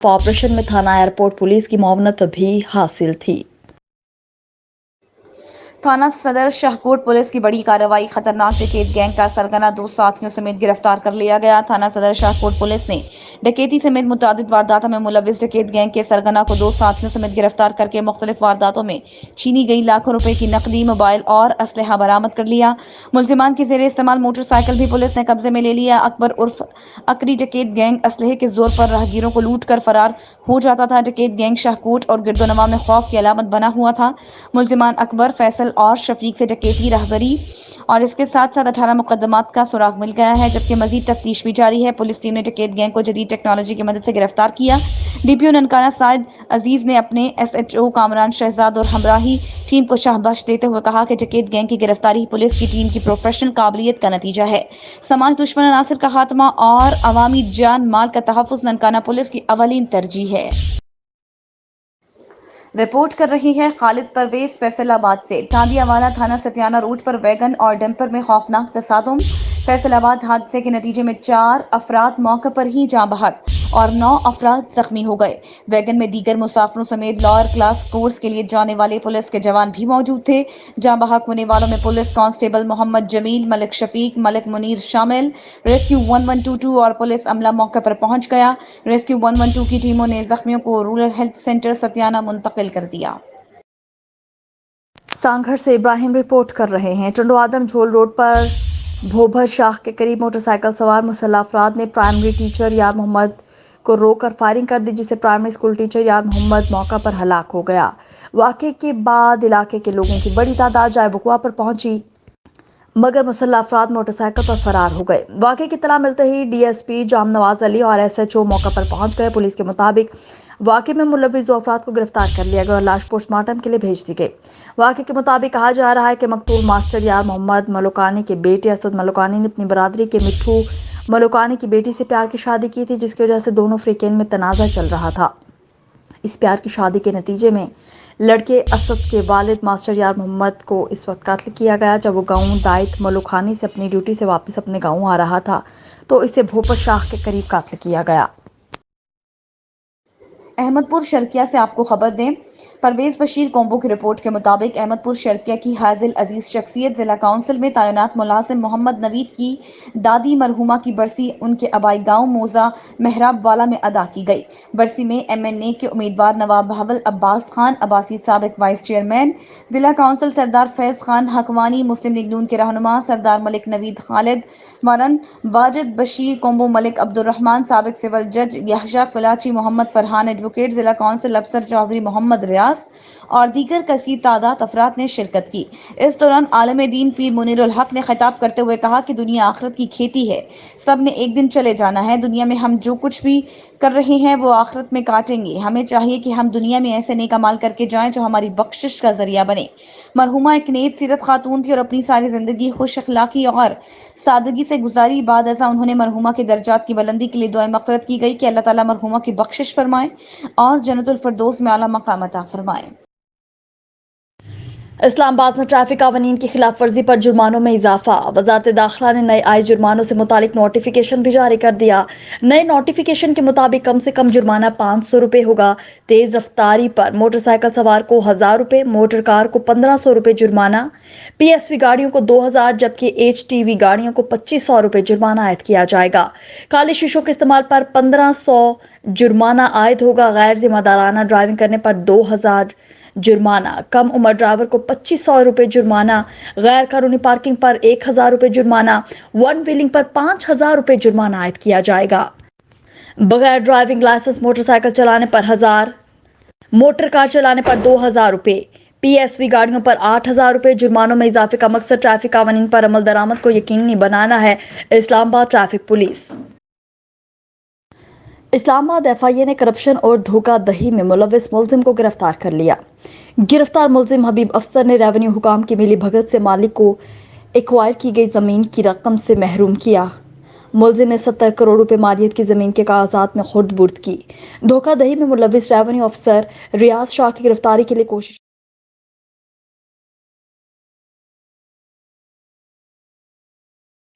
Operation में थाना airport police की मुआवनत भी हासिल थी। थाना सदर शाहकोट पुलिस की बड़ी कार्रवाई, खतरनाक डकैत गैंग का सरगना 2 साथियों समेत गिरफ्तार कर लिया गया। थाना सदर शाहकोट पुलिस ने डकैती समेत मुतादिद वारदातों में मुलविस डकैत गैंग के सरगना को 2 साथियों समेत गिरफ्तार करके मुख्तलिफ वारदातों में छीनी गई लाखों रुपए की नकदी, मोबाइल और असलहा बरामद कर लिया। मुलजिमान के जेर इस्तेमाल मोटरसाइकिल भी पुलिस ने कब्जे में ले लिया। अकबर उर्फ अकरी डकैत गैंग असलहे के जोर पर राहगीरों को लूट कर फरार हो जाता था। डकैत गैंग शाहकोट और गिरदोनवा में खौफ की अलामत बना हुआ था। मुलजिमान अकबर, फैसल और शफीक से डकैती, रहबरी और इसके साथ साथ 18 मुकदमात का सुराग मिल गया है, जबकि मजीद तफ्तीश भी जारी है। पुलिस टीम ने डकैत गैंग को जदीद टेक्नोलॉजी की मदद से गिरफ्तार किया। डीपीओ ननकाना साइद अजीज ने अपने एसएचओ कामरान शहजाद और हमराही टीम को शाबाश देते हुए कहा कि डकैत गैंग की गिरफ्तारी पुलिस की टीम की प्रोफेशनल काबिलियत का नतीजा है। समाज दुश्मन अनासर का खात्मा और अवामी जान माल का तहफ़्फ़ुज़ ननकाना पुलिस की अवलीन तरजीह है। रिपोर्ट कर रही है खालिद परवेज फैसलाबाद से। तांदियावाला थाना सतियाना रोड पर वैगन और डंपर में खौफनाक तसादुम। फैसलाबाद हादसे के नतीजे में 4 अफराद मौके पर ही जाँ बहक और 9 अफराद जख्मी हो गए। वैगन में दीगर मुसाफिरों समेत लोअर क्लास कोर्स के लिए जाने वाले पुलिस के जवान भी मौजूद थे। जाँ बहक होने वालों में पुलिस कांस्टेबल मोहम्मद जमील, मलिक शफीक, मलिक मुनीर शामिल। रेस्क्यू 1122 और पुलिस अमला मौके पर पहुंच गया। रेस्क्यू 112 की टीमों ने जख्मियों को रूरल हेल्थ सेंटर सतियाना मुंतकिल कर दिया। सांघर से इब्राहिम रिपोर्ट कर रहे हैं। टंडो आदम झोल रोड पर भोभर शाह के करीब मोटरसाइकिल सवार मुसल्लह अफराद ने प्राइमरी टीचर यार मोहम्मद को रोककर फायरिंग कर दी, जिससे प्राइमरी स्कूल टीचर यार मोहम्मद मौका पर हलाक हो गया। वाक़े के बाद इलाके के लोगों की बड़ी तादाद जाए बुकवा पर पहुंची, मगर मुसल्लह अफराद मोटरसाइकिल पर फरार हो गए। वाक़े की इत्तला मिलते ही डीएसपी जाम नवाज अली और एसएचओ मौका पर पहुंच गए। पुलिस के मुताबिक वाक़े में मुलविस 2 अफराद को गिरफ्तार कर लिया गया और लाश पोस्टमार्टम के लिए भेज दी गई। वाक़े के मुताबिक कहा जा रहा है कि मकतूल मास्टर यार मोहम्मद मलोकानी के बेटे असद मलोकानी ने अपनी बरादरी के मिट्ठू मलोकानी की बेटी से प्यार की शादी की थी, जिसकी वजह से दोनों फ्रीकेन में तनाज़ा चल रहा था। इस प्यार की शादी के नतीजे में लड़के असद के वालिद मास्टर यार मोहम्मद को इस वक्त कत्ल किया गया। जब वो गांव दायत मलोखानी से अपनी ड्यूटी से वापस अपने गांव आ रहा था तो इसे भोपर शाह के करीब कत्ल किया गया। अहमदपुर शर्किया से आपको खबर दें, परवेज बशीर कोम्बो की रिपोर्ट के मुताबिक अहमदपुर शर्किया की हादिल अजीज शख्सियत जिला काउंसिल में तैनात मुलाजिम मोहम्मद नवीद की दादी मरहुमा की बरसी उनके आबाई गांव मोजा मेहराब वाला में अदा की गई। बरसी में एमएनए के उम्मीदवार नवाब बहावल अब्बास खान अब्बासी, साबिक वाइस चेयरमैन जिला काउंसिल सरदार फैज खान हकवानी, मुस्लिम लीग नून के रहनुमा सरदार मलिक नवीद खालिद मरन, वाजिद बशीर कोम्बो, मलिक अब्दुल रहमान, साबिक सिविल जज यहया कुलाची, मोहम्मद फरहान एडवोकेट, जिला काउंसिल अफसर चौधरी मोहम्मद रियाज और दीगर कसीर तादाद अफराद ने शिरकत की। इस दौरान आलम दीन पीर मुनीरुल हक ने खिताब करते हुए कहा कि दुनिया आखिरत की खेती है, सब ने एक दिन चले जाना है। दुनिया में हम जो कुछ भी कर रहे हैं वो आखिरत में काटेंगे। हमें चाहिए कि हम दुनिया में ऐसे नेक अमाल करके जाएं जो हमारी बख्शिश का जरिया बने। मरहुमा एक नेक सीरत खातून थी और अपनी सारी जिंदगी खुश अखलाकी और सादगी से गुजारी। बाद ऐसा उन्होंने मरहुमा के दर्जात की बुलंदी के लिए दुआ मग़फ़िरत की गई कि अल्लाह ताला मरहुमा की बख्शिश फरमाए और जन्नतुल फिरदौस में आला मकाम अता फरमाए। इस्लामाबाद में ट्रैफिक कानून की खिलाफ वर्जी पर जुर्मानों में इजाफा। वजारत दाखिला ने नए आए जुर्मानों से मुतालिक नोटिफिकेशन भी जारी कर दिया। नए नोटिफिकेशन के मुताबिक कम से कम जुर्माना 500 रुपये होगा। तेज रफ्तारी पर मोटरसाइकिल सवार को 1000 रुपये, मोटर कार को 1500 रुपये जुर्माना, पीएसवी गाड़ियों को 2000 जबकि एचटीवी गाड़ियों को 2500 रुपये जुर्माना आयद किया जाएगा। काले शीशों के इस्तेमाल पर 1500 जुर्माना आयद होगा। गैर जिम्मेदाराना ड्राइविंग करने पर 2000 जुर्माना, कम उम्र ड्राइवर को 2500 रुपये जुर्माना, गैर कानूनी पार्किंग पर 1000 रुपये जुर्माना, वन व्हीलिंग पर 5000 रुपये जुर्माना आयद किया जाएगा। बगैर ड्राइविंग लाइसेंस मोटरसाइकिल चलाने पर 1000, मोटर कार चलाने पर 2000 रुपये, पीएसवी गाड़ियों पर 8000 रुपये। जुर्मानों में इजाफे का मकसद ट्रैफिक कानून पर अमल दरामद को यकीनी बनाना है। Islamabad traffic police. Islamabad FIA ने करप्शन और धोखाधड़ी में मुलविस मुलजिम को गिरफ्तार कर लिया। गिरफ्तार मुलजिम हबीब अफसर ने रेवेन्यू हुकाम की मिली भगत से मालिक को एक्वायर की गई जमीन की रकम से महरूम किया। मुलजिम ने 70 करोड़ रुपए मालियत की जमीन के कागजात में खुर्द बुर्द की। धोखाधड़ी में मुलविस रेवेन्यू अफसर रियाज शाह की गिरफ्तारी के लिए कोशिश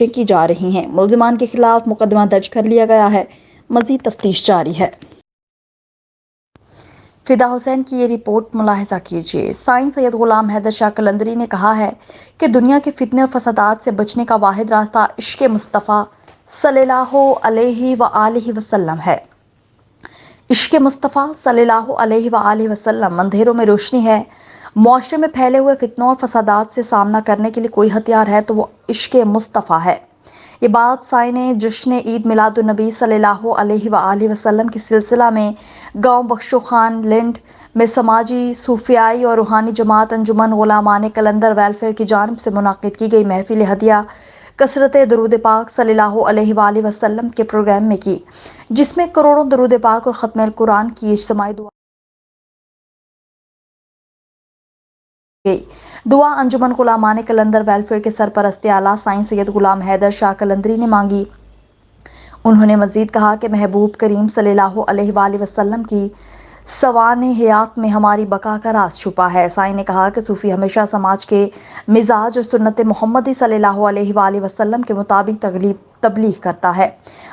की जा रही हैं। मुलजिमान के खिलाफ मुकदमा दर्ज कर लिया गया है। मजीद तफ्तीश जारी है। फिदा हुसैन की ये रिपोर्ट मुलाहिजा कीजिए। साईं सैयद गुलाम हैदर शाह कलंदरी ने कहा है कि दुनिया के फितने और फसादात से बचने का वाहिद रास्ता इश्क मुस्तफ़ा सल्लल्लाहु अलैहि व आलिहि वसल्लम है। इश्क मुस्तफ़ा सल्लल्लाहु अलैहि व आलिहि वसल्लम अंधेरों में रोशनी है। मुआशरे में फैले हुए फितनों और फसादात से सामना करने के लिए कोई हथियार है तो वो इश्क मुस्तफ़ा है। ये बात साईं ने जश्न ईद मिलादुन नबी सल्लल्लाहु अलैहि व आलिहि वसल्लम के सिलसिला में गांव बख्शो खान लिंड में समाजी सूफियाई और रूहानी जमात अंजुमन गुलामान कलंदर वेलफेयर की जानिब से मुनाकिद की गई महफिल हदिया कसरत दरूद पाक सल्लल्लाहु अलैहि वसल्लम के प्रोग्राम में की, जिसमें करोड़ों दरूद पाक और ख़त्म कुरान की इज्तिमाई दुआ अंजुमन गुलामान कलंदर वेलफेयर के सरपरस्त आला साईं सैयद गुलाम हैदर शाह कलंदरी ने मांगी। उन्होंने मजीद कहा कि महबूब करीम सल्लल्लाहु अलैहि वसल्लम की सवाने हयात में हमारी बका का राज छुपा है। साईं ने कहा कि सूफी हमेशा समाज के मिजाज और सुन्नत मोहम्मदी सल्लल्लाहु अलैहि वसल्लम के मुताबिक तबलीग करता है।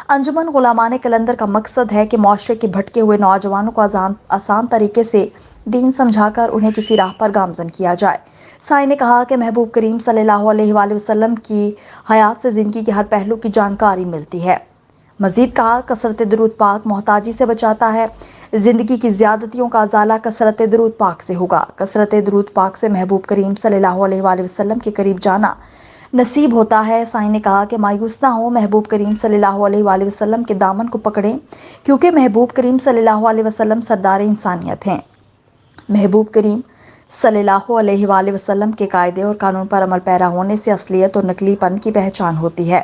अंजुमन गुलामान कलंदर का मकसद है कि माशरे के भटके हुए नौजवानों को आसान तरीके से दीन समझाकर उन्हें किसी राह पर गामजन किया जाए। साईं ने कहा कि महबूब करीम सल्लल्लाहु अलैहि वसल्लम की हयात से ज़िंदगी के हर पहलू की जानकारी मिलती है। मजीद कहा, कसरत दरूद पाक मोहताजी से बचाता है। ज़िंदगी की ज़्यादतियों का अजाला कसरत दरूद पाक से होगा। कसरत दरूद पाक से महबूब करीम सल्लल्लाहु अलैहि वसल्लम के करीब जाना नसीब होता है। साईं ने कहा कि मायूस ना हो, महबूब करीम सल्लल्लाहु अलैहि वसल्लम के दामन को पकड़ें, क्योंकि महबूब करीम सल्लल्लाहु अलैहि वसल्लम सरदार इंसानियत हैं। महबूब करीम सल्लल्लाहु अलैहि वसल्लम के कायदे और कानून पर अमल पैरा होने से असलियत और नकलीपन की पहचान होती है।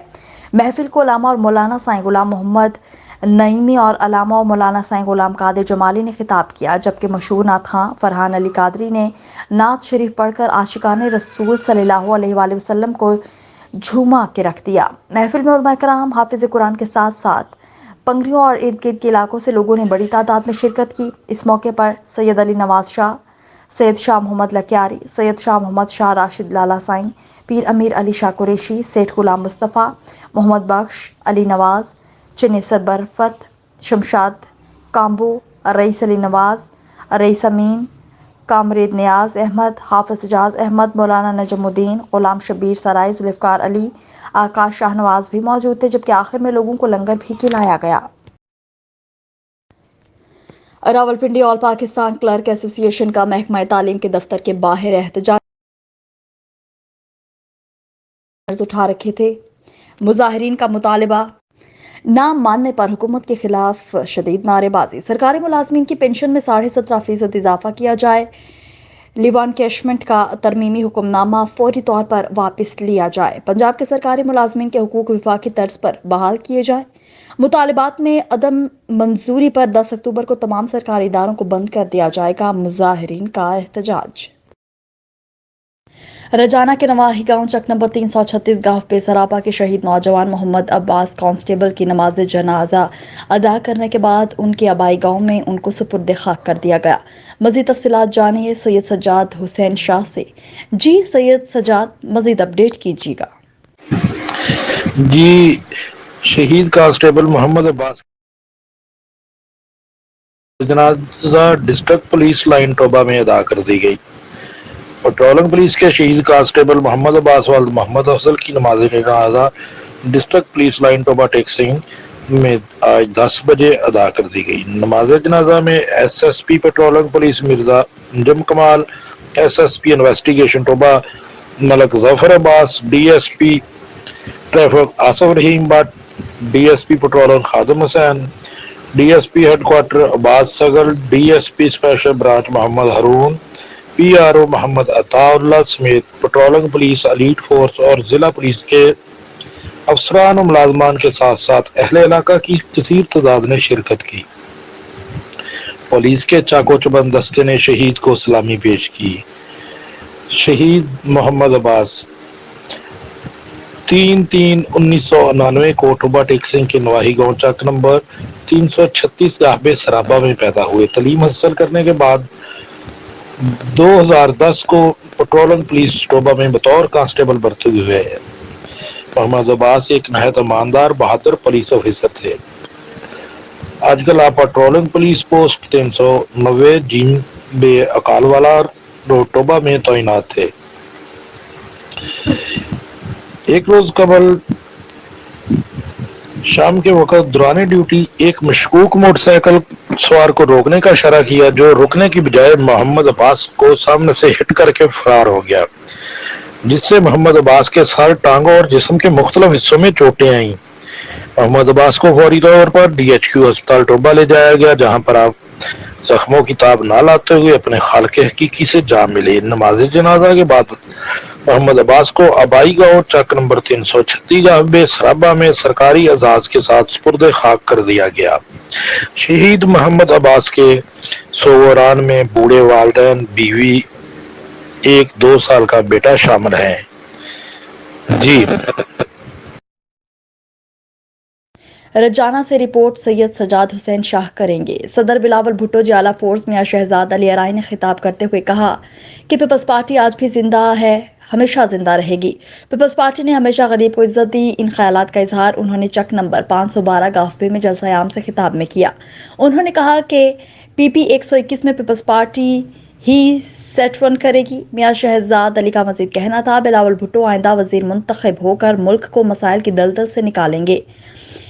महफिल को अलामा और मौलाना साईं गुलाम मोहम्मद नईमी और अलामा और मौलाना साईं गुलाम कादिर जमाली ने खिताब किया, जबकि मशहूर नात खां फरहान अली कादरी ने नात शरीफ पढ़कर आशिकाने रसूल सल्लल्लाहु अलैहि वसल्लम को झूमा के रख दिया। महफिल में उलमा कराम हाफिज कुरान के साथ साथ पंगरियों और इर्द गिर्द के इलाकों से लोगों ने बड़ी तादाद में शिरकत की। इस मौके पर सैयद अली नवाज शाह, सैयद शाह मोहम्मद लक्यारी, सैयद शाह मोहम्मद शाह राशिद लाला साईं, पीर अमीर अली शाह कुरैशी, सेठ गुलाम मुस्तफ़ा, मोहम्मद बख्श, Ali Nawaz, Chanesar बरफत, Shamshad combo, rice Ali Nawaz, rice अमीन, कामरेद नियाज अहमद, हाफिज एजाज अहमद, मौलाना नजमुद्दीन, गुलाम शबीर सराय, जुल्फ़िकार अली, आकाश शाहनवाज भी मौजूद थे, जबकि आखिर में लोगों को लंगर भी खिलाया गया। Rawalpindi all Pakistan clerk association का महकमा तालीम के दफ्तर के बाहर एहतजाज उठा रखे थे। मुजाहिरीन का मुतालिबा नाम मानने पर हुकूमत के खिलाफ शदीद नारेबाजी। सरकारी मुलाजमीन की पेंशन में 17.5% इजाफा किया जाए। लिवान कैशमेंट का तरमीमी हुक्मनामा फौरी तौर पर वापस लिया जाए। पंजाब के सरकारी मुलाजमीन के हुकूक विफाकी तर्ज पर बहाल किए जाए। मुतालिबात में अदम मंजूरी पर 10 अक्टूबर को तमाम सरकारी इदारों को बंद कर दिया जाएगा। मुजाहिरीन का एहतजाज। रजाना के नवाही गांव चक नंबर 336 गांव बेसरापा के शहीद नौजवान मोहम्मद अब्बास कांस्टेबल की नमाज जनाजा अदा करने के बाद उनके आबाई गांव में उनको सुपुर्द खाक कर दिया गया। मजीद तफसीलात जानिए सैयद सज्जाद हुसैन शाह से। जी सैयद सज्जाद, मजीद अपडेट कीजिएगा। जी, शहीद कांस्टेबल मोहम्मद अब्बास जनाजा डिस्ट्रिक्ट पुलिस लाइन टोबा में अदा कर दी गई। पेट्रोलिंग पुलिस के शहीद कांस्टेबल मोहम्मद अब्बास वालिद मोहम्मद अफजल की नमाज जनाजा डिस्ट्रिक्ट पुलिस लाइन टोबा टेक्सिंग में आज 10 बजे अदा कर दी गई। नमाज जनाजा में SSP patrolling police Mirza Jam Kamal, SSP investigation Toba Malak Zafar Abbas, DSP traffic Asif Rahim Bhatt, DSP patrolling Khadim Hussain, DSP headquarter Abbas Sagal, DSP special branch Mohammad Haroon, PRO Mohammad Ataullah समेत पेट्रोलिंग पुलिस, एलीट फोर्स और जिला पुलिस के अफसरान और मुलाजमान के साथ साथ अहले इलाका की कसीर तादाद ने शिरकत की। पुलिस के चाको चबंद दस्ते ने शहीद को सलामी पेश की। शहीद मोहम्मद अब्बास 3/3/1999 को टोबा टेक्सिंग के नवाही गांव चक नंबर 336 गाहबे सराबा में पैदा हुए। तालीम हासिल करने के बाद 2010 को पेट्रोलिंग पुलिस टोबा में बतौर कांस्टेबल भर्ती हुए। मोहम्मद अब्बास एक नहायत ईमानदार बहादुर पुलिस ऑफिसर थे। آج کل آپ پیٹرولنگ پولیس پوسٹ 390 جیم بے اکالوالا ٹوبا میں تعینات تھے۔ ایک روز قبل شام کے وقت دوران ڈیوٹی ایک مشکوک موٹر سائیکل سوار کو روکنے کا اشارہ کیا، جو رکنے کی بجائے محمد عباس کو سامنے سے ہٹ کر کے فرار ہو گیا، جس سے محمد عباس کے سر، ٹانگوں اور جسم کے مختلف حصوں میں چوٹیں آئیں۔ محمد عباس کو فوری طور پر DHQ ہسپتال ٹوبا لے جایا گیا، جہاں پر آپ زخموں کی تاب نہ لاتے ہوئے اپنے خالق حقیقی سے جا ملے۔ نماز جنازہ کے بعد محمد عباس کو آبائی گاؤں چک نمبر 336 گاہ سرابا میں سرکاری اعزاز کے ساتھ سپرد خاک کر دیا گیا۔ شہید محمد عباس کے سوگواران میں بوڑھے والدین، بیوی، ایک 2 سال کا بیٹا شامل ہیں۔ جی رجانہ سے رپورٹ سید سجاد حسین شاہ کریں گے۔ صدر بلاول بھٹو جیالہ فورس میاں شہزاد علی ارائی نے خطاب کرتے ہوئے کہا کہ پیپلز پارٹی آج بھی زندہ ہے، ہمیشہ زندہ رہے گی۔ پیپلز پارٹی نے ہمیشہ غریب کو عزت دی۔ ان خیالات کا اظہار انہوں نے چک نمبر 512 گافبے میں جلسہ عام سے خطاب میں کیا۔ انہوں نے کہا کہ PP 121 میں پیپلز پارٹی ہی سیٹ ون کرے گی۔ میاں شہزاد علی کا مزید کہنا تھا، بلاول بھٹو آئندہ وزیر منتخب ہو کر ملک کو مسائل کی دلدل سے نکالیں گے۔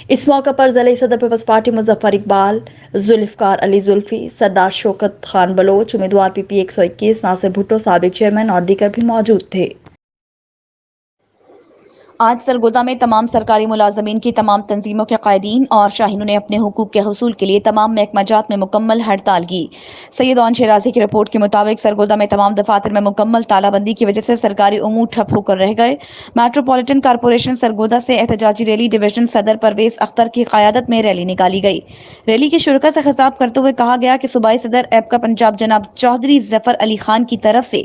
اس موقع پر ضلعی صدر پیپلز پارٹی مظفر اقبال، ذوالفقار علی زلفی، سردار شوکت خان بلوچ، امیدوار PP 121 ناصر بھٹو، سابق چیئرمین اور دیگر بھی موجود تھے۔ آج سرگودا میں تمام سرکاری ملازمین کی تمام تنظیموں کے قائدین اور شاہینوں نے اپنے حقوق کے حصول کے لیے تمام محکمہ جات میں مکمل ہڑتال کی۔ سید اون شیرازی کی رپورٹ کے مطابق سرگودا میں تمام دفاتر میں مکمل تالہ بندی کی وجہ سے سرکاری امور ٹھپ ہو کر رہ گئے۔ میٹروپولیٹن کارپوریشن سرگودا سے احتجاجی ریلی ڈویژن صدر پرویز اختر کی قیادت میں ریلی نکالی گئی۔ ریلی کے شرکاء سے خطاب کرتے ہوئے کہا گیا کہ صوبائی صدر ایپکا پنجاب جناب چودھری ظفر علی خان کی طرف سے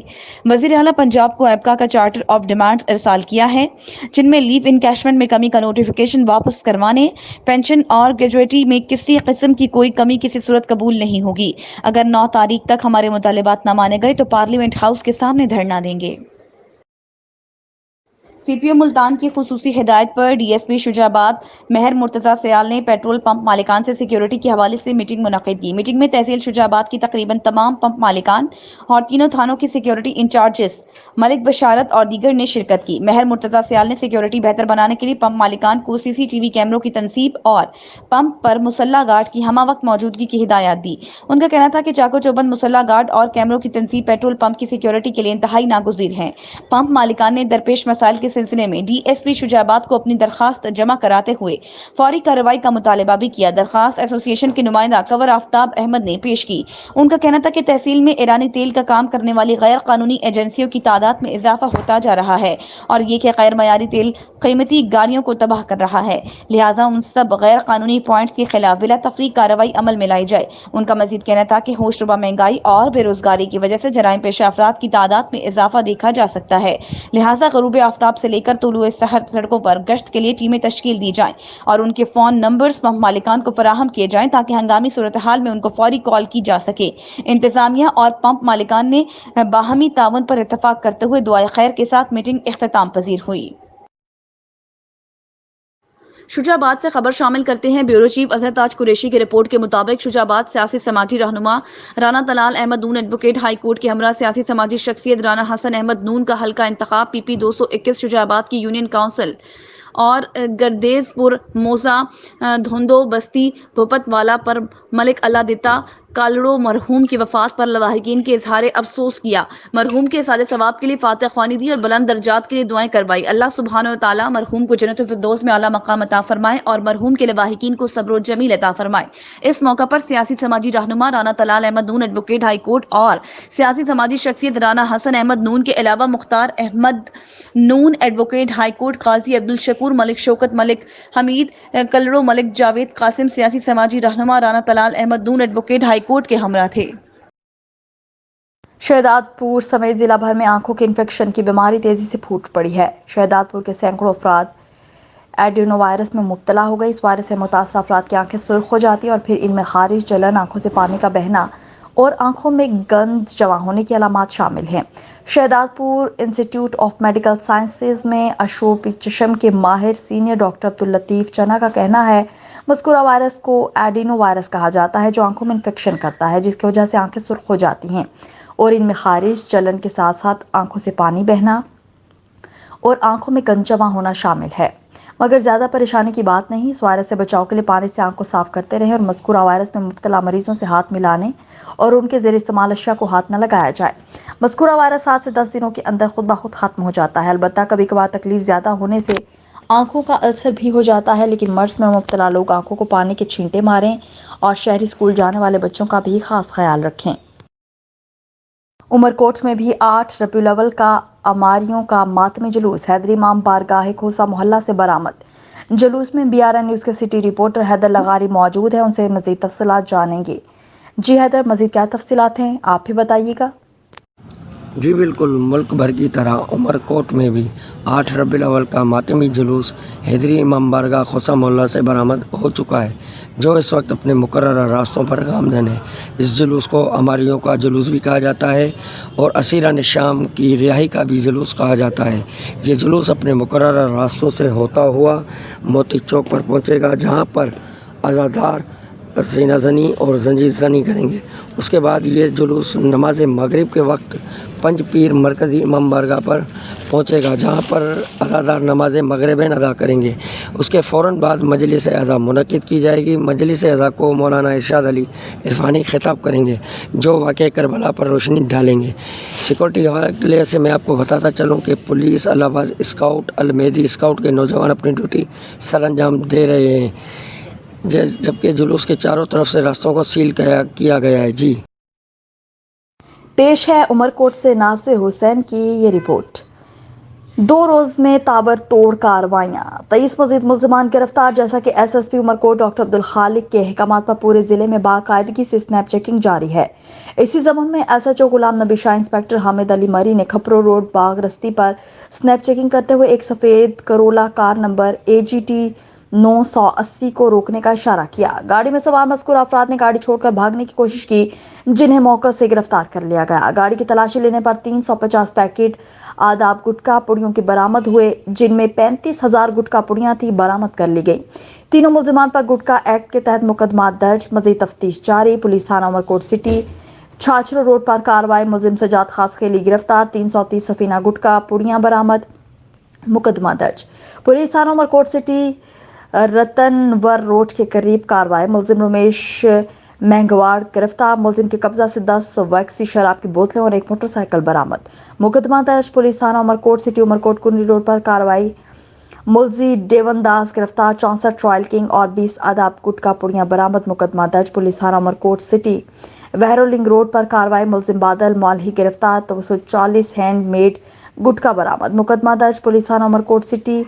وزیر اعلیٰ پنجاب کو ایپکا کا چارٹر آف ڈیمانڈز ارسال کیا ہے، جن میں لیو انکیشمنٹ میں کمی کا نوٹیفیکیشن واپس کروانے، پینشن اور گریجویٹی میں کسی قسم کی کوئی کمی کسی صورت قبول نہیں ہوگی۔ اگر 9 تاریخ تک ہمارے مطالبات نہ مانے گئے تو پارلیمنٹ ہاؤس کے سامنے دھرنا دیں گے۔ CPO ملتان کی خصوصی ہدایت پر DSP شجاع آباد مہر مرتضیٰ سیال نے پیٹرول پمپ مالکان سے سیکیورٹی کے حوالے سے میٹنگ منعقد کی۔ میٹنگ میں تحصیل شجاع آباد کی تقریباً تمام پمپ مالکان اور تینوں تھانوں کے سیکیورٹی انچارجز ملک بشارت اور دیگر نے شرکت کی۔ مہر مرتضیٰ سیال نے سیکیورٹی بہتر بنانے کے لیے پمپ مالکان کو CCTV کیمروں کی تنصیب اور پمپ پر مسلح گارڈ کی ہمہ وقت موجودگی کی ہدایات دی۔ ان کا کہنا تھا کہ چاقو چوبند مسلح گارڈ اور کیمروں کی تنصیب پیٹرول پمپ کی سیکیورٹی کے لیے انتہائی ناگزیر ہیں۔ پمپ مالکان نے درپیش مسائل کے سلسلے میں DSP شجاع آباد کو اپنی درخواست جمع کراتے ہوئے فوری کارروائی کا مطالبہ بھی کیا۔ درخواست ایسوسی ایشن کے نمائندہ کنور آفتاب احمد نے پیش کی۔ ان کا کہنا تھا کہ تحصیل میں ایرانی تیل کا کام کرنے والی غیر قانونی ایجنسیوں کی تعداد میں اضافہ ہوتا جا رہا ہے اور یہ کہ غیر معیاری تیل قیمتی گاڑیوں کو تباہ کر رہا ہے، لہٰذا ان سب غیر قانونی پوائنٹس کے خلاف بلا تفریق کارروائی عمل میں لائی جائے۔ ان کا مزید کہنا تھا کہ ہوش ربا مہنگائی اور بے روزگاری کی وجہ سے جرائم پیشہ افراد کی تعداد میں اضافہ دیکھا جا سکتا ہے، لہٰذا غروب آفتاب سے لے کر طلوع سحر سڑکوں پر گشت کے لیے ٹیمیں تشکیل دی جائیں اور ان کے فون نمبرز پمپ مالکان کو فراہم کیے جائیں تاکہ ہنگامی صورتحال میں ان کو فوری کال کی جا سکے۔ انتظامیہ اور پمپ مالکان نے باہمی تعاون پر اتفاق کرتے ہوئے دعائے خیر کے ساتھ میٹنگ اختتام پذیر ہوئی۔ شجاع آباد سے خبر شامل کرتے ہیں۔ بیورو چیف اظہر تاج قریشی کی رپورٹ کے مطابق شجاع آباد سیاسی سماجی رہنما رانا طلال احمد نون ایڈوکیٹ ہائی کورٹ کے ہمراہ سیاسی سماجی شخصیت رانا حسن احمد نون کا حلقہ انتخاب PP 221 شجاع آباد کی یونین کونسل اور گردیز پور موزہ دھوندو بستی بھوپت والا پر ملک اللہ دتا کالڑو مرحوم کی وفات پر لواحقین کے اظہار افسوس کیا۔ مرحوم کے اصالِ ثواب کے لیے فاتح خوانی دی اور بلند درجات کے لیے دعائیں کروائی۔ اللہ سبحانہ و تعالیٰ مرحوم کو جنت الفردوس میں اعلیٰ مقام عطا فرمائے اور مرحوم کے لواحقین کو صبر و جمیل عطا فرمائے۔ اس موقع پر سیاسی سماجی رہنما رانا طلال احمد نون ایڈوکیٹ ہائی کورٹ اور سیاسی سماجی شخصیت رانا حسن احمد نون کے علاوہ مختار احمد نون ایڈوکیٹ ہائی کورٹ، قاضی عبدالشکور، ملک شوکت، ملک حمید کلڑو، ملک جاوید قاسم سیاسی سماجی رہنما رانا طلال احمد نون ایڈوکیٹ ہائی کورٹ کے ہمراہ تھے۔ شہزاد پور سمیت ضلع بھر میں آنکھوں کے انفیکشن کی بیماری تیزی سے پھوٹ پڑی ہے۔ شہزاد پور کے سینکڑوں افراد ایڈینو وائرس میں مبتلا ہو گئے۔ اس وائرس سے متاثرہ افراد کی آنکھیں سرخ ہو جاتی ہیں اور پھر ان میں خارش، جلن، آنکھوں سے پانی کا بہنا اور آنکھوں میں گند جمع ہونے کی علامات شامل ہیں۔ شہزاد پور انسٹیٹیوٹ آف میڈیکل سائنسز میں اشوب چشم کے ماہر سینئر ڈاکٹر عبداللطیف چنا کا کہنا ہے मस्कुरा वायरस को एडिनो वायरस कहा जाता है, जो आंखों में इन्फेक्शन करता है, जिसकी वजह से आंखें सुर्ख हो जाती हैं और इनमें खारिश, जलन के साथ साथ आंखों से पानी बहना और आंखों में गंज जमा होना शामिल है। मगर ज़्यादा परेशानी की बात नहीं। इस वायरस से बचाव के लिए पानी से आंख को साफ करते रहें और मस्कुरा वायरस में मुब्तला मरीजों से हाथ मिलाने और उनके ज़ेर इस्तेमाल अशिया को हाथ न लगाया जाए। मस्कुरा वायरस 7 से 10 दिनों के अंदर खुद ब खुद खत्म हो जाता है। अलबत्ता कभी कभार तकलीफ ज़्यादा होने से आंखों का अल्सर भी हो जाता है, लेकिन मर्ज में मुब्तला लोग आंखों को पानी के छींटे मारें और शहरी स्कूल जाने वाले बच्चों का भी खास ख्याल रखें। उमरकोट में भी 8 रबीउल अव्वल का अमारियों का मातमी जुलूस हैदरी इमाम बारगाह खोसा मोहल्ला से बरामद। जुलूस में BRN न्यूज़ के सिटी रिपोर्टर हैदर लगारी मौजूद है, उनसे मजीद तफसीलात जानेंगे। जी हैदर, मजीद क्या तफसीलात हैं, आप भी बताइएगा। जी बिल्कुल, मुल्क भर की तरह उमरकोट में भी 8 रबीउल अव्वल का मातमी जुलूस हैदरी इमाम बारगाह खोसा मोहल्ला से बरामद हो चुका है, जो इस वक्त अपने मुकर्रर रास्तों पर गामज़न है। इस जुलूस को अमारियों का जुलूस भी कहा जाता है और असीरान शाम की रिहाई का भी जुलूस कहा जाता है। ये जुलूस अपने मुकर्रर रास्तों से होता हुआ मोती चौक पर पहुँचेगा, जहाँ पर अज़ादार सीना ज़नी और जंजीर ज़नी करेंगे। उसके बाद ये जुलूस नमाज मगरिब के वक्त पंज पीर मरकज़ी इमाम बारगाह पर पहुँचेगा, जहाँ पर अज़ादार नमाज मगरिबैन अदा करेंगे। उसके फ़ौरन बाद मजलिस अज़ा मुनक़िद की जाएगी। मजलिस अज़ा को मौलाना इरशाद अली इरफानी ख़िताब करेंगे, जो वाक़े करबला पर रोशनी डालेंगे। सिक्योरिटी हवाले से मैं आपको बताता चलूँ कि पुलिस, अलाहाबाद स्काउट, अलमेदी स्काउट के नौजवान अपनी ड्यूटी सर अंजाम दे रहे हैं, जबकि जुलूस के चारों तरफ से रास्तों को सील किया गया है। जी पेश है उमरकोट से नासिर हुसैन की ये रिपोर्ट। 2 रोज में ताबड़तोड़ कार्रवाइयां, 23 मजीद मुल्ज़िमान गिरफ्तार। जैसा कि SSP उमरकोट डॉक्टर अब्दुल खालिक के अहकामात पर पूरे जिले में बाकायदगी से स्नैप चेकिंग जारी है। इसी ज़मन में SHO गुलाम नबी शाह इंस्पेक्टर हामिद अली मरी ने खपरो रोड बाग रस्ती पर स्नैप चेकिंग करते हुए एक सफ़ेद करोला कार नंबर AGT 980 को रोकने का इशारा किया। गाड़ी में सवार मज़कूर अफराद ने गाड़ी छोड़कर भागने की कोशिश की, जिन्हें मौके से गिरफ्तार कर लिया गया। गाड़ी की तलाशी लेने पर 350 पैकेट आदाब गुटखा पुड़ियों के बरामद हुए, जिनमें 35,000 गुटखा पुड़ियां थी, बरामद कर ली गई। तीनों मुल्जिमान पर गुटखा एक्ट के तहत मुकदमा दर्ज। मजीद तफ्तीश जारी। पुलिस थाना उमरकोट सिटी छाछरो रोड पर कार्रवाई। मुल्जिम सजाद खास खेली गिरफ्तार। 330 सफीना गुटखा पुड़ियां बरामद। मुकदमा दर्ज। पुलिस थाना उमरकोट सिटी रतनवर रोड के करीब कार्रवाई। मुल्जिम रमेश महंगवाड़ गिरफ्तार। मुल्जिम के कब्जा से 10 वैक्सी शराब की बोतलें और एक मोटरसाइकिल बरामद। मुकदमा दर्ज। पुलिस थाना उमरकोट सिटी उमरकोट कुंडी रोड पर कार्रवाई। मुल्जी देवनदास गिरफ्तार। 64 रॉयल किंग और 20 आदाब गुटखा पुड़ियां बरामद। मुकदमा दर्ज। पुलिस थाना उमरकोट सिटी वहरोलिंग रोड पर कार्रवाई। मुल्जिम बादल मौलही गिरफ्तार। 240 हैंडमेड गुटखा बरामद। मुकदमा दर्ज। पुलिस थाना उमरकोट सिटी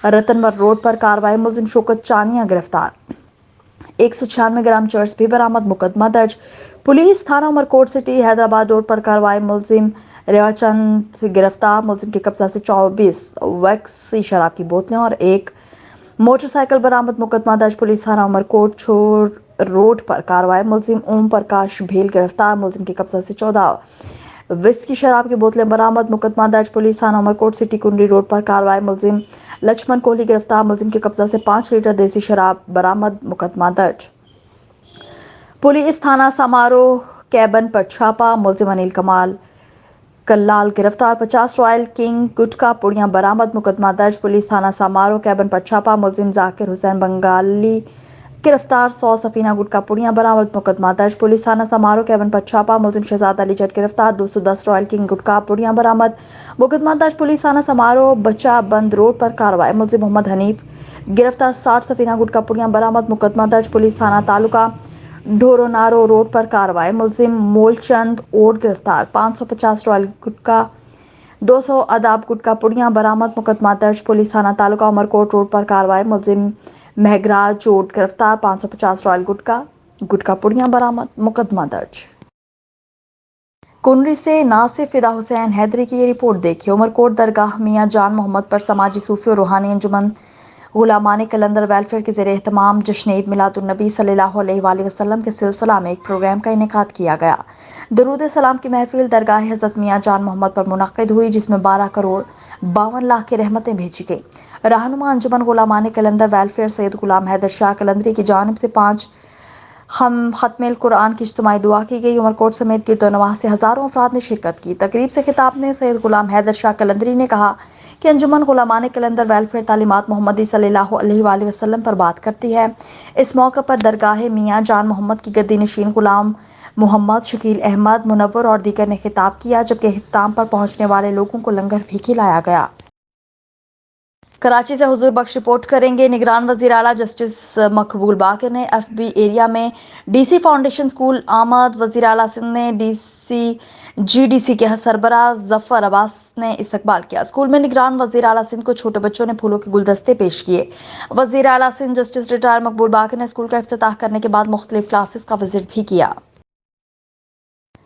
रतनवर रोड पर कार्रवाई। मुल्जिम शौकत चानिया गिरफ्तार। 196 ग्राम चर्स भी बरामद। मुकदमा दर्ज। पुलिस थाना उमरकोट सिटी हैदराबाद रोड पर कार्रवाई। मुल्जिम रेवाचंद गिरफ्तार। मुल्जिम के कब्जा से 24 वैक्सी शराब की बोतलें और एक मोटरसाइकिल बरामद। मुकदमा दर्ज। पुलिस थाना उमरकोट छोर रोड पर कार्रवाई। मुल्जिम ओम प्रकाश भेल गिरफ्तार। मुल्जिम के कब्जा से 14 विस्की शराब की बोतलें बरामद। मुकदमा दर्ज। पुलिस थाना उमरकोट सिटी कुंडी रोड पर कार्रवाई। मुल्जिम लक्ष्मण कोहली गिरफ्तार। मुल्जिम के कब्जा से 5 लीटर देसी शराब बरामद। मुकदमा दर्ज। पुलिस थाना समारोह कैबन पर छापा। मुल्जिम अनिल कमाल कल्लाल गिरफ्तार। 50 रॉयल किंग गुटखा पुड़ियां बरामद। मुकदमा दर्ज। पुलिस थाना समारोह कैबन पर छापा। मुल्जिम जाकिर हुसैन बंगाली गिरफ्तार। 100 सफीना गुटखा पुड़ियां बरामद। मुकदमा दर्ज। पुलिस थाना समारोह कैबन पर छापा। मुल्जिम शहजाद अली जट गिरफ्तार। 210 रॉयल किंग गुटखा पुड़ियां बरामद। मुकदमा दर्ज। पुलिस थाना समारोह बच्चा बंद रोड पर कार्रवाई। मुल्जिम मोहम्मद हनीफ गिरफ्तार। 60 सफीना गुटखा पुड़ियां बरामद। मुकदमा दर्ज। पुलिस थाना तालुका ढोरोनारो रोड पर कार्रवाई। मुल्जिम मोलचंद ओट गिरफ्तार। 550 रॉयल गुटखा 200 आदाब गुटखा पुड़ियां बरामद। मुकदमा दर्ज। पुलिस थाना तालुका उमरकोट रोड पर कार्रवाई। मुल्जिम महगराज ओट गिरफ्तार। 550 रॉयल गुटखा पुड़ियां बरामद। मुकदमा दर्ज। कुंडी से नासिर फिदा हुसैन हैदरी की ये रिपोर्ट देखिए। उमरकोट दरगाह मियां जान मोहम्मद पर समाजी सूफी और रूहानी अंजुमन गुलामाने कलंदर वेलफेयर के ज़रिए एहतमाम जश्न ईद मिलादुन्नबी सल्लल्लाहु अलैहि वसल्लम के सिलसिला में एक प्रोग्राम का इनेकाद किया गया, درود سلام کی محفل درگاہ حضرت میاں جان محمد پر منعقد ہوئی، جس میں 12 کروڑ 52 لاکھ کی رحمتیں بھیجی گئی۔ رہنما انجمن غلامان کلندر ویلفیئر سید غلام حیدر شاہ قلندری کی جانب سے 5 ختم القرآن کی اجتماعی دعا کی گئی۔ عمرکوٹ سمیت گرد و نواح سے ہزاروں افراد نے شرکت کی۔ تقریب سے خطاب میں سید غلام حیدر شاہ قلندری نے کہا کہ انجمن غلامان کلندر ویلفیئر تعلیمات محمدی صلی اللہ علیہ وآلہ وسلم پر بات کرتی ہے۔ اس موقع پر درگاہ میاں جان محمد کی گدی نشین غلام محمد شکیل احمد منور اور دیگر نے خطاب کیا، جبکہ اختتام پر پہنچنے والے لوگوں کو لنگر بھی کھلایا گیا۔ کراچی سے حضور بخش رپورٹ کریں گے۔ نگران وزیر اعلیٰ جسٹس مقبول باقر نے ایف بی ایریا میں ڈی سی فاؤنڈیشن اسکول آمد۔ وزیر اعلیٰ سندھ نے جی ڈی سی کے سربراہ ظفر عباس نے استقبال کیا۔ اسکول میں نگران وزیر اعلیٰ سندھ کو چھوٹے بچوں نے پھولوں کے گلدستے پیش کیے۔ وزیر اعلیٰ سندھ جسٹس ریٹائر مقبول باقر نے اسکول کا افتتاح کرنے کے بعد مختلف کلاسز کا وزٹ بھی کیا۔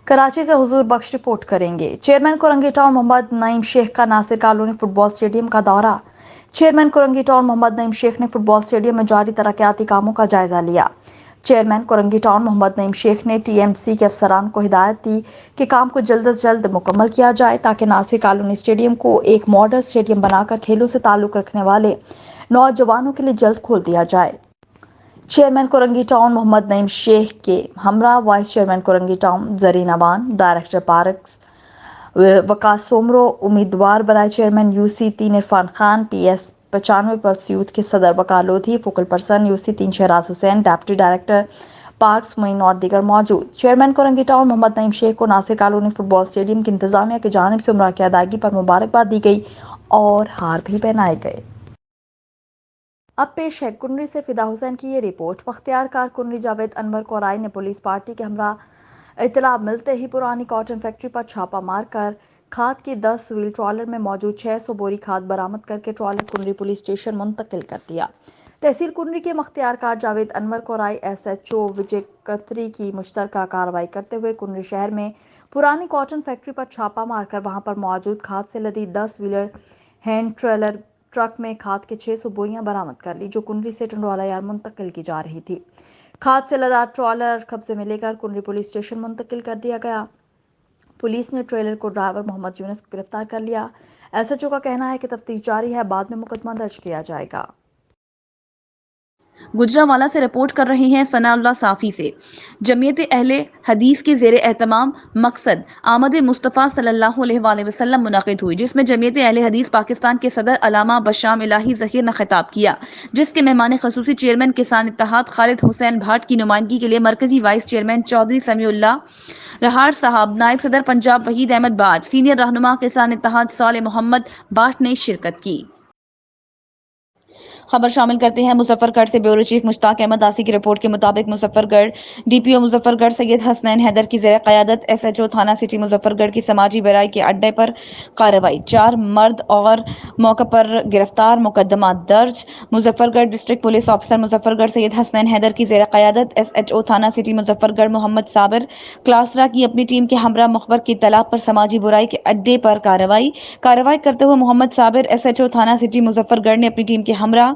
کراچی سے حضور بخش رپورٹ کریں گے۔ چیئرمین کورنگی ٹاؤن محمد نعیم شیخ کا ناصر کالونی فٹ بال اسٹیڈیم کا دورہ۔ چیئرمین کورنگی ٹاؤن محمد نعیم شیخ نے فٹ بال اسٹیڈیم میں جاری ترقیاتی کاموں کا جائزہ لیا۔ چیئرمین کورنگی ٹاؤن محمد نعیم شیخ نے ٹی ایم سی کے افسران کو ہدایت دی کہ کام کو جلد از جلد مکمل کیا جائے تاکہ ناصر کالونی اسٹیڈیم کو ایک ماڈل اسٹیڈیم بنا کر کھیلوں سے تعلق رکھنے والے نوجوانوں کے لیے جلد کھول دیا جائے۔ چیئرمین کورنگی ٹاؤن محمد نعیم شیخ کے ہمراہ vice chairman Korangi town Zareen Awan, director parks Vikas Soomro, امیدوار برائے chairman U C 3 Irfan Khan, P S 95 plus youth کے صدر Waqar Lodhi, focal person U C 3 Shahraz Hussain, deputy director parks Moin اور دیگر موجود۔ چیئرمین کورنگی ٹاؤن محمد نعیم شیخ کو Nasir colony football stadium کی انتظامیہ کی جانب سے عمرہ کی ادائیگی پر مبارکباد دی گئی اور ہار بھی پہنائے گئے۔ اب پیش ہے کنری سے فدا حسین کی یہ رپورٹ۔ بختیار کار کنری جاوید انور کورائی نے پولیس پارٹی کے ہمراہ اطلاع ملتے ہی پرانی کاٹن فیکٹری پر چھاپہ مار کر کھاد کی 10 ویل ٹرالر میں موجود 600 بوری کھاد برآمد کر کے ٹرالر کنری پولیس اسٹیشن منتقل کر دیا۔ تحصیل کنری کے مختیار کار جاوید انور کورائی، ایس ایچ او وجے کتری کی مشترکہ کارروائی کرتے ہوئے کنری شہر میں پرانی کاٹن فیکٹری پر چھاپہ مار کر وہاں پر موجود کھاد سے لدی 10 ویلر ہینڈ ٹریلر ٹرک میں کھاد کے 600 بوریاں برآمد کر لی، جو کنری سے ٹنڈوالا یار منتقل کی جا رہی تھی۔ کھاد سے لدا ٹرالر قبضے میں لے کر کنری پولیس اسٹیشن منتقل کر دیا گیا۔ پولیس نے ٹریلر کو ڈرائیور محمد یونس کو گرفتار کر لیا۔ ایس ایچ او کا کہنا ہے کہ تفتیش جاری ہے، بعد میں مقدمہ درج کیا جائے گا۔ گجرانوالہ سے رپورٹ کر رہے ہیں ثناء اللہ صافی سے۔ جمعیت اہل حدیث کے زیر اہتمام مقصد آمد مصطفیٰ صلی اللہ علیہ وآلہ وسلم منعقد ہوئی، جس میں جمعیت اہل حدیث پاکستان کے صدر علامہ بشام الہی ظہیر نے خطاب کیا، جس کے مہمان خصوصی چیئرمین کسان اتحاد خالد حسین بھاٹ کی نمائندگی کے لیے مرکزی وائس چیئرمین چودھری سمیع اللہ رہاڑ صاحب، نائب صدر پنجاب وحید احمد بٹ، سینئر رہنما کسان اتحاد صالح محمد بٹ نے شرکت کی۔ خبر شامل کرتے ہیں مظفر گڑھ سے۔ بیورو چیف مشتاق احمد آسی کی رپورٹ کے مطابق مظفر گڑھ ڈی پی او مظفر گڑھ سید حسنین حیدر کی زیر قیادت ایس ایچ او تھانہ سٹی مظفر گڑھ کی سماجی برائی کے اڈے پر کارروائی، 4 مرد اور موقع پر گرفتار، مقدمات درج۔ مظفر گڑھ ڈسٹرکٹ پولیس آفیسر مظفر گڑھ سید حسنین حیدر کی زیر قیادت ایس ایچ او تھانہ سٹی مظفر گڑھ محمد صابر کلاسرا کی اپنی ٹیم کے ہمراہ مخبر کی اطلاع پر سماجی برائی کے اڈے پر کارروائی کرتے ہوئے محمد صابر ایس ایچ او تھانہ سٹی مظفر گڑھ نے اپنی ٹیم کے ہمراہ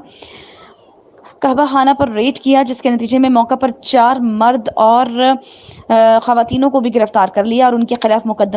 قہوہ خانہ پر ریڈ کیا، جس کے نتیجے میں موقع پر 4 مرد اور خواتینوں کو بھی گرفتار کر لیا اور ان کے خلاف مقدمہ